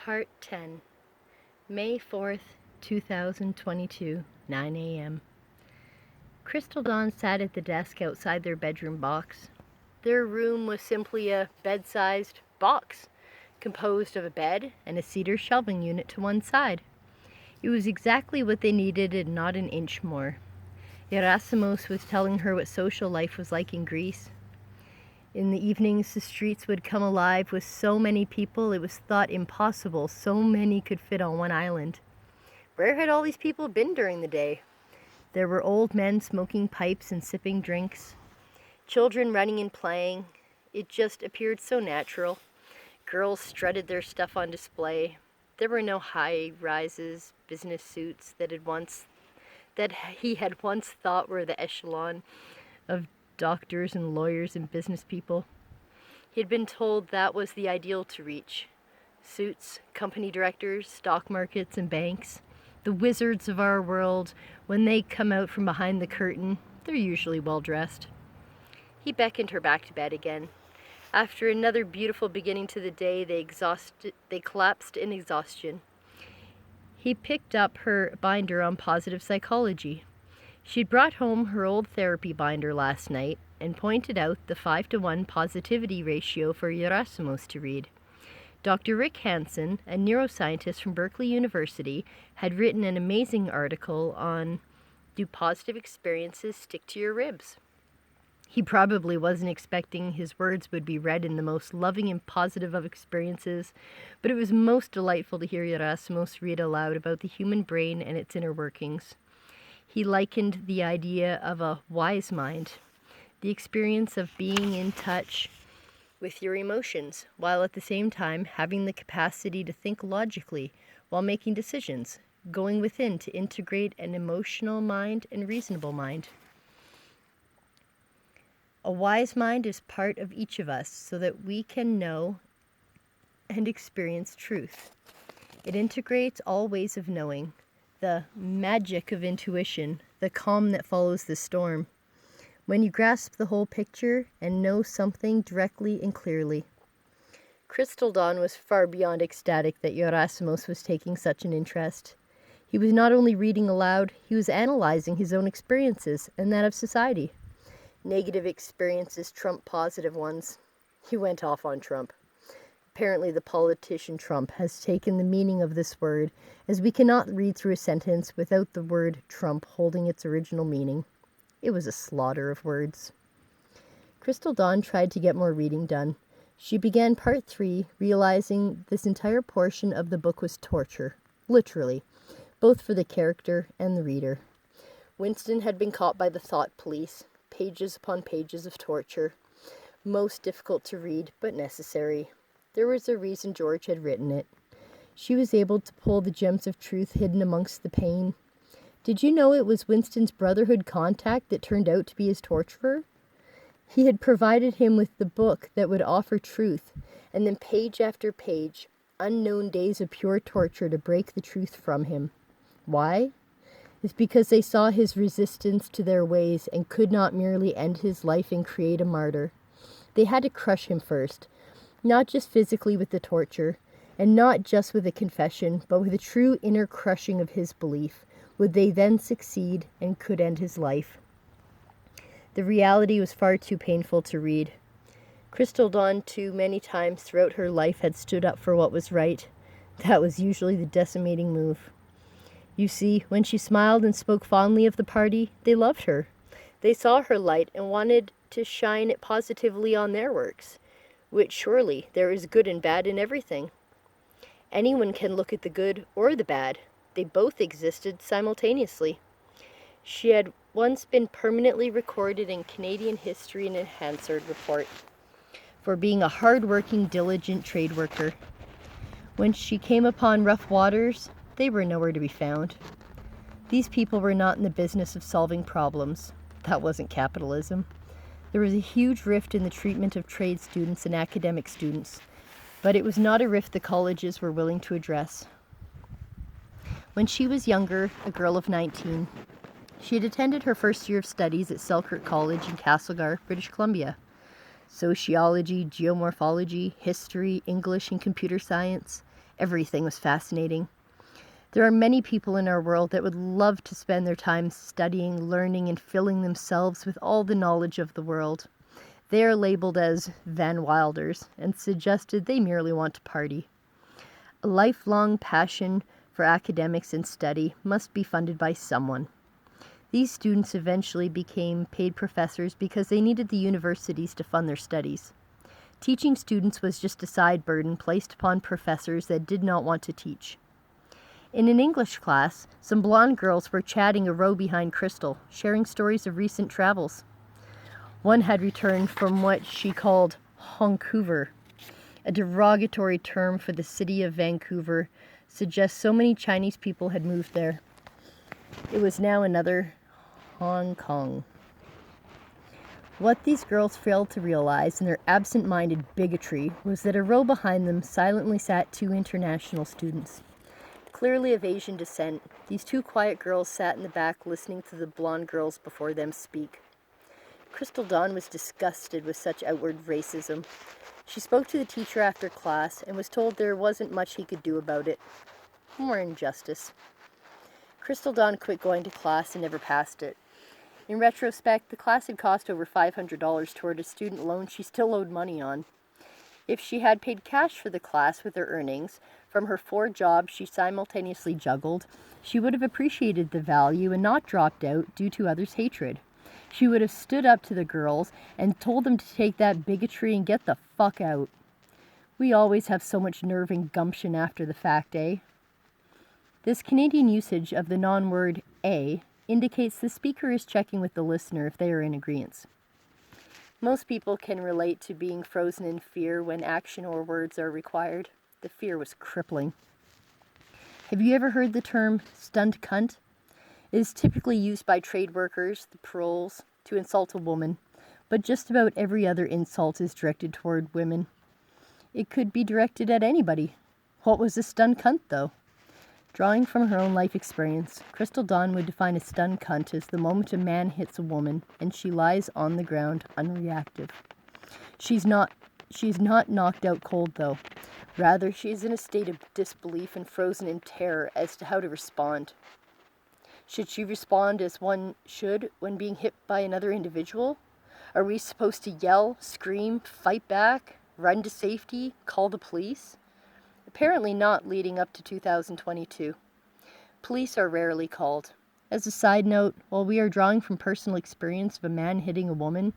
Part 10, May 4th, 2022, 9 a.m. Crystal Dawn sat at the desk outside their bedroom box. Their room was simply a bed-sized box, composed of a bed and a cedar shelving unit to one side. It was exactly what they needed and not an inch more. Gerasimos was telling her what social life was like in Greece. In the evenings, the streets would come alive with so many people it was thought impossible so many could fit on one island. Where had all these people been during the day? There were old men smoking pipes and sipping drinks, children running and playing. It just appeared so natural. Girls strutted their stuff on display. There were no high-rises, business suits that he had once thought were the echelon of doctors and lawyers and business people. He had been told that was the ideal to reach. Suits, company directors, stock markets, and banks. The wizards of our world, when they come out from behind the curtain, they're usually well dressed. He beckoned her back to bed again. After another beautiful beginning to the day, they collapsed in exhaustion. He picked up her binder on positive psychology. She'd brought home her old therapy binder last night and pointed out the 5-to-1 positivity ratio for Gerasimos to read. Dr. Rick Hansen, a neuroscientist from Berkeley University, had written an amazing article on "Do positive experiences stick to your ribs?" He probably wasn't expecting his words would be read in the most loving and positive of experiences, but it was most delightful to hear Gerasimos read aloud about the human brain and its inner workings. He likened the idea of a wise mind, the experience of being in touch with your emotions, while at the same time having the capacity to think logically while making decisions, going within to integrate an emotional mind and reasonable mind. A wise mind is part of each of us so that we can know and experience truth. It integrates all ways of knowing, the magic of intuition, the calm that follows the storm, when you grasp the whole picture and know something directly and clearly. Crystal Dawn was far beyond ecstatic that Gerasimos was taking such an interest. He was not only reading aloud, he was analyzing his own experiences and that of society. Negative experiences trump positive ones. He went off on Trump. Apparently the politician Trump has taken the meaning of this word, as we cannot read through a sentence without the word Trump holding its original meaning. It was a slaughter of words. Crystal Dawn tried to get more reading done. She began part 3, realizing this entire portion of the book was torture, literally, both for the character and the reader. Winston had been caught by the thought police, pages upon pages of torture, most difficult to read, but necessary. There was a reason George had written it. She was able to pull the gems of truth hidden amongst the pain. Did you know it was Winston's Brotherhood contact that turned out to be his torturer? He had provided him with the book that would offer truth, and then page after page, unknown days of pure torture to break the truth from him. Why? It's because they saw his resistance to their ways and could not merely end his life and create a martyr. They had to crush him first, not just physically with the torture, and not just with a confession, but with a true inner crushing of his belief. Would they then succeed and could end his life? The reality was far too painful to read. Crystal Dawn, too many times throughout her life, had stood up for what was right. That was usually the decimating move. You see, when she smiled and spoke fondly of the party, they loved her. They saw her light and wanted to shine it positively on their works, which surely there is good and bad in everything. Anyone can look at the good or the bad. They both existed simultaneously. She had once been permanently recorded in Canadian history in a Hansard report for being a hard-working, diligent trade worker. When she came upon rough waters, they were nowhere to be found. These people were not in the business of solving problems. That wasn't capitalism. There was a huge rift in the treatment of trade students and academic students, but it was not a rift the colleges were willing to address. When she was younger, a girl of 19, she had attended her first year of studies at Selkirk College in Castlegar, British Columbia. Sociology, geomorphology, history, English, and computer science, Everything was fascinating. There are many people in our world that would love to spend their time studying, learning, and filling themselves with all the knowledge of the world. They are labeled as Van Wilders and suggested they merely want to party. A lifelong passion for academics and study must be funded by someone. These students eventually became paid professors because they needed the universities to fund their studies. Teaching students was just a side burden placed upon professors that did not want to teach. In an English class, some blonde girls were chatting a row behind Crystal, sharing stories of recent travels. One had returned from what she called Vancouver. A derogatory term for the city of Vancouver suggests so many Chinese people had moved there. It was now another Hong Kong. What these girls failed to realize in their absent-minded bigotry was that a row behind them silently sat two international students. Clearly of Asian descent, these two quiet girls sat in the back listening to the blonde girls before them speak. Crystal Dawn was disgusted with such outward racism. She spoke to the teacher after class and was told there wasn't much he could do about it. More injustice. Crystal Dawn quit going to class and never passed it. In retrospect, the class had cost over $500 toward a student loan she still owed money on. If she had paid cash for the class with her earnings from her 4 jobs she simultaneously juggled, she would have appreciated the value and not dropped out due to others' hatred. She would have stood up to the girls and told them to take that bigotry and get the fuck out. We always have so much nerve and gumption after the fact, eh? This Canadian usage of the non-word "a" indicates the speaker is checking with the listener if they are in agreement. Most people can relate to being frozen in fear when action or words are required. The fear was crippling. Have you ever heard the term stunned cunt? It is typically used by trade workers, the proles, to insult a woman, but just about every other insult is directed toward women. It could be directed at anybody. What was a stunned cunt, though? Drawing from her own life experience, Crystal Dawn would define a stunned cunt as the moment a man hits a woman and she lies on the ground unreactive. She's not knocked out cold, though. Rather, she is in a state of disbelief and frozen in terror as to how to respond. Should she respond as one should when being hit by another individual? Are we supposed to yell, scream, fight back, run to safety, call the police? Apparently not leading up to 2022. Police are rarely called. As a side note, while we are drawing from personal experience of a man hitting a woman,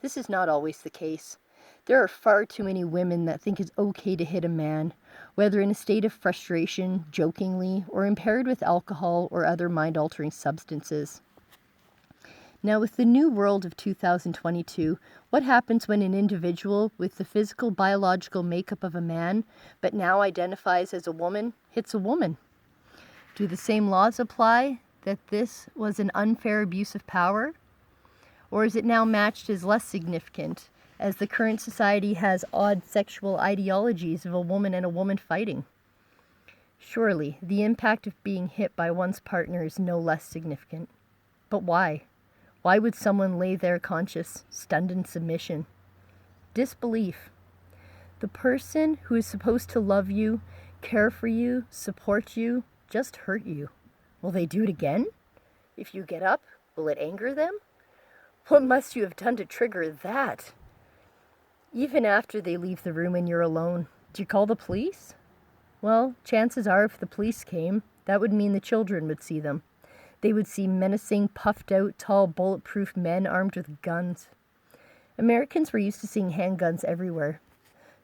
this is not always the case. There are far too many women that think it's okay to hit a man, whether in a state of frustration, jokingly, or impaired with alcohol or other mind-altering substances. Now, with the new world of 2022, what happens when an individual with the physical, biological makeup of a man, but now identifies as a woman, hits a woman? Do the same laws apply that this was an unfair abuse of power? Or is it now matched as less significant, as the current society has odd sexual ideologies of a woman and a woman fighting? Surely, the impact of being hit by one's partner is no less significant. But why? Why would someone lay there conscious, stunned in submission? Disbelief. The person who is supposed to love you, care for you, support you, just hurt you. Will they do it again? If you get up, will it anger them? What must you have done to trigger that? Even after they leave the room and you're alone, do you call the police? Well, chances are if the police came, that would mean the children would see them. They would see menacing, puffed-out, tall, bulletproof men armed with guns. Americans were used to seeing handguns everywhere,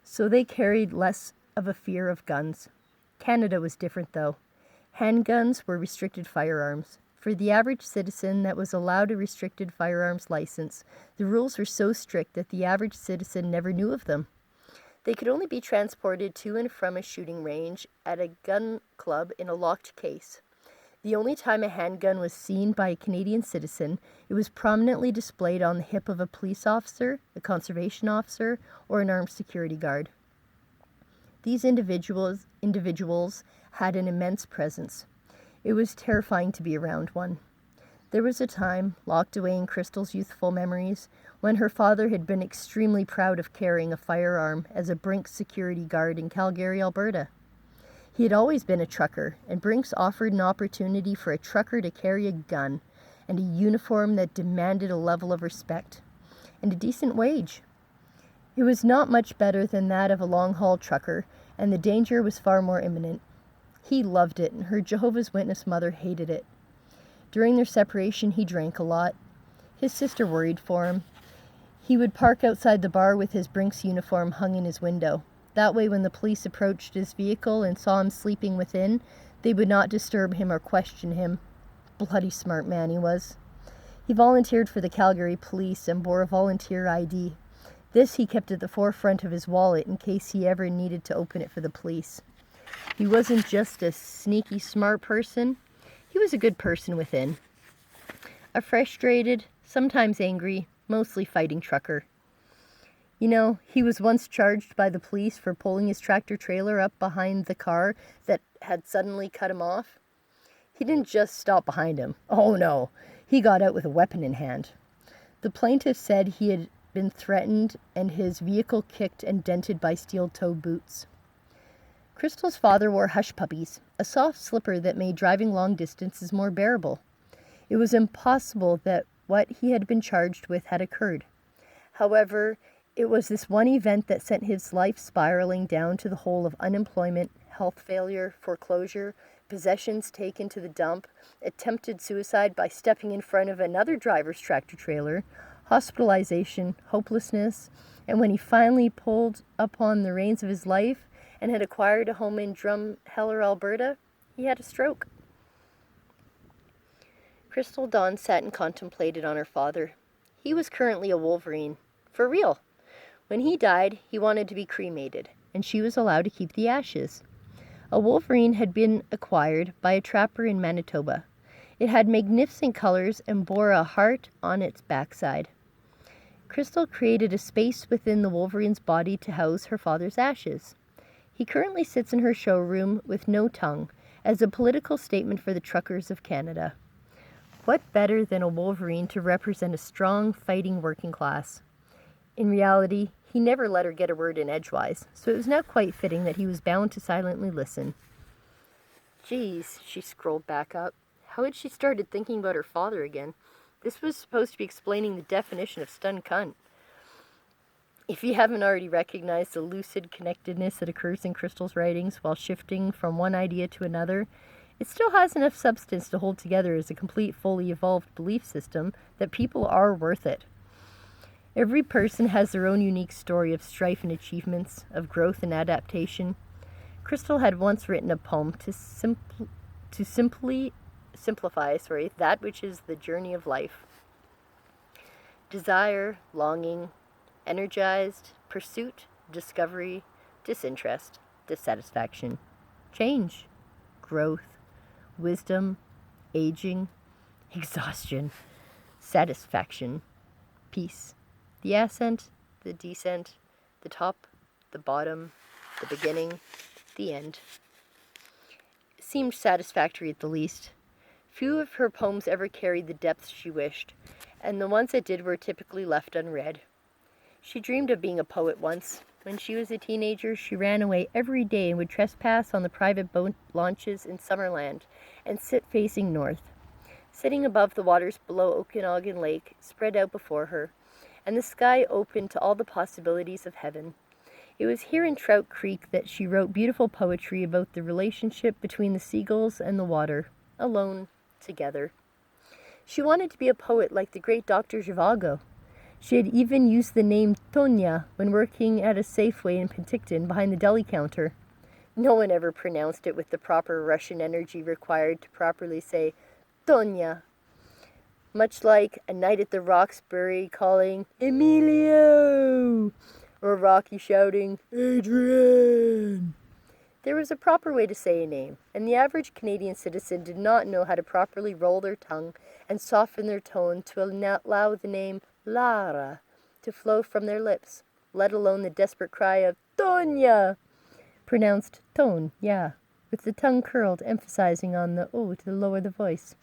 so they carried less of a fear of guns. Canada was different, though. Handguns were restricted firearms. For the average citizen that was allowed a restricted firearms license, the rules were so strict that the average citizen never knew of them. They could only be transported to and from a shooting range at a gun club in a locked case. The only time a handgun was seen by a Canadian citizen, it was prominently displayed on the hip of a police officer, a conservation officer, or an armed security guard. These individuals had an immense presence. It was terrifying to be around one. There was a time, locked away in Crystal's youthful memories, when her father had been extremely proud of carrying a firearm as a Brink security guard in Calgary, Alberta. He had always been a trucker, and Brinks offered an opportunity for a trucker to carry a gun and a uniform that demanded a level of respect and a decent wage. It was not much better than that of a long-haul trucker, and the danger was far more imminent. He loved it, and her Jehovah's Witness mother hated it. During their separation, he drank a lot. His sister worried for him. He would park outside the bar with his Brinks uniform hung in his window. That way, when the police approached his vehicle and saw him sleeping within, they would not disturb him or question him. Bloody smart man he was. He volunteered for the Calgary police and bore a volunteer ID. This he kept at the forefront of his wallet in case he ever needed to open it for the police. He wasn't just a sneaky smart person. He was a good person within. A frustrated, sometimes angry, mostly fighting trucker. You know, he was once charged by the police for pulling his tractor-trailer up behind the car that had suddenly cut him off. He didn't just stop behind him. Oh no, he got out with a weapon in hand. The plaintiff said he had been threatened and his vehicle kicked and dented by steel-toe boots. Crystal's father wore hush puppies, a soft slipper that made driving long distances more bearable. It was impossible that what he had been charged with had occurred. However, it was this one event that sent his life spiraling down to the hole of unemployment, health failure, foreclosure, possessions taken to the dump, attempted suicide by stepping in front of another driver's tractor-trailer, hospitalization, hopelessness, and when he finally pulled upon the reins of his life and had acquired a home in Drumheller, Alberta, he had a stroke. Crystal Dawn sat and contemplated on her father. He was currently a Wolverine. For real. When he died, he wanted to be cremated, and she was allowed to keep the ashes. A Wolverine had been acquired by a trapper in Manitoba. It had magnificent colors and bore a heart on its backside. Crystal created a space within the Wolverine's body to house her father's ashes. He currently sits in her showroom with no tongue, as a political statement for the truckers of Canada. What better than a Wolverine to represent a strong, fighting working class? In reality, he never let her get a word in edgewise, so it was now quite fitting that he was bound to silently listen. Geez, she scrolled back up. How had she started thinking about her father again? This was supposed to be explaining the definition of stunned cunt. If you haven't already recognized the lucid connectedness that occurs in Crystal's writings while shifting from one idea to another, it still has enough substance to hold together as a complete, fully evolved belief system that people are worth it. Every person has their own unique story of strife and achievements, of growth and adaptation. Crystal had once written a poem to simply simplify that which is the journey of life. Desire, longing, energized, pursuit, discovery, disinterest, dissatisfaction, change, growth, wisdom, aging, exhaustion, satisfaction, peace. The ascent, the descent, the top, the bottom, the beginning, the end. It seemed satisfactory at the least. Few of her poems ever carried the depth she wished, and the ones that did were typically left unread. She dreamed of being a poet once. When she was a teenager, she ran away every day and would trespass on the private boat launches in Summerland and sit facing north. Sitting above the waters below Okanagan Lake spread out before her, and the sky open to all the possibilities of heaven. It was here in Trout Creek that she wrote beautiful poetry about the relationship between the seagulls and the water, alone, together. She wanted to be a poet like the great Dr. Zhivago. She had even used the name Tonya when working at a Safeway in Penticton behind the deli counter. No one ever pronounced it with the proper Russian energy required to properly say Tonya. Much like a night at the Roxbury calling, Emilio! Or Rocky shouting, Adrian! There was a proper way to say a name, and the average Canadian citizen did not know how to properly roll their tongue and soften their tone to allow the name Lara to flow from their lips, let alone the desperate cry of Tonya! Pronounced tone, yeah, with the tongue curled, emphasizing on the O to lower the voice.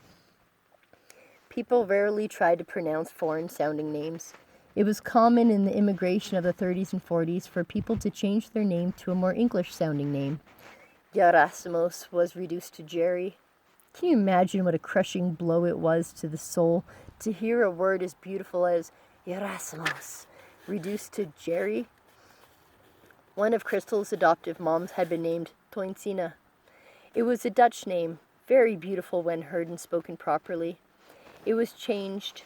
People rarely tried to pronounce foreign-sounding names. It was common in the immigration of the 30s and 40s for people to change their name to a more English-sounding name. Gerasimos was reduced to Jerry. Can you imagine what a crushing blow it was to the soul to hear a word as beautiful as Gerasimos reduced to Jerry? One of Crystal's adoptive moms had been named Toinsina. It was a Dutch name, very beautiful when heard and spoken properly. It was changed,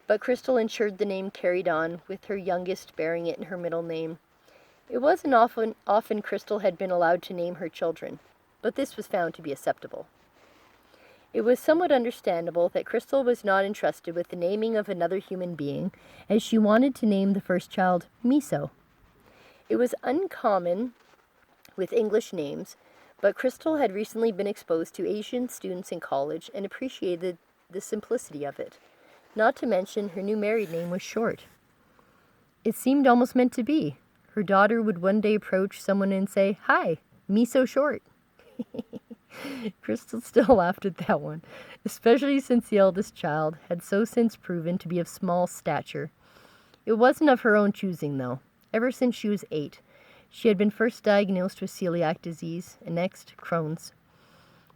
but Crystal ensured the name carried on, with her youngest bearing it in her middle name. It wasn't often Crystal had been allowed to name her children, but this was found to be acceptable. It was somewhat understandable that Crystal was not entrusted with the naming of another human being, as she wanted to name the first child Miso. It was uncommon with English names, but Crystal had recently been exposed to Asian students in college and appreciated the simplicity of it. Not to mention, her new married name was short. It seemed almost meant to be. Her daughter would one day approach someone and say, "Hi, me so short." Crystal still laughed at that one, especially since the eldest child had so since proven to be of small stature. It wasn't of her own choosing, though. Ever since she was 8, she had been first diagnosed with celiac disease and next Crohn's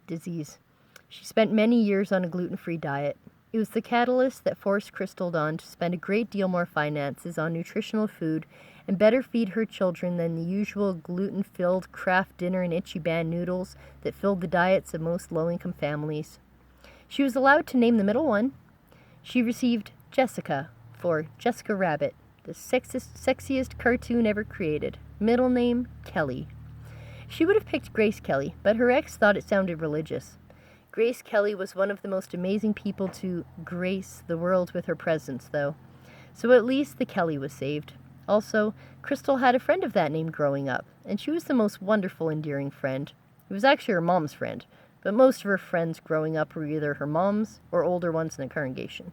disease. She spent many years on a gluten-free diet. It was the catalyst that forced Crystal Dawn to spend a great deal more finances on nutritional food and better feed her children than the usual gluten-filled Kraft Dinner and Ichiban noodles that filled the diets of most low-income families. She was allowed to name the middle one. She received Jessica for Jessica Rabbit, the sexiest cartoon ever created. Middle name, Kelly. She would have picked Grace Kelly, but her ex thought it sounded religious. Grace Kelly was one of the most amazing people to grace the world with her presence, though. So at least the Kelly was saved. Also, Crystal had a friend of that name growing up, and she was the most wonderful, endearing friend. It was actually her mom's friend, but most of her friends growing up were either her mom's or older ones in the congregation.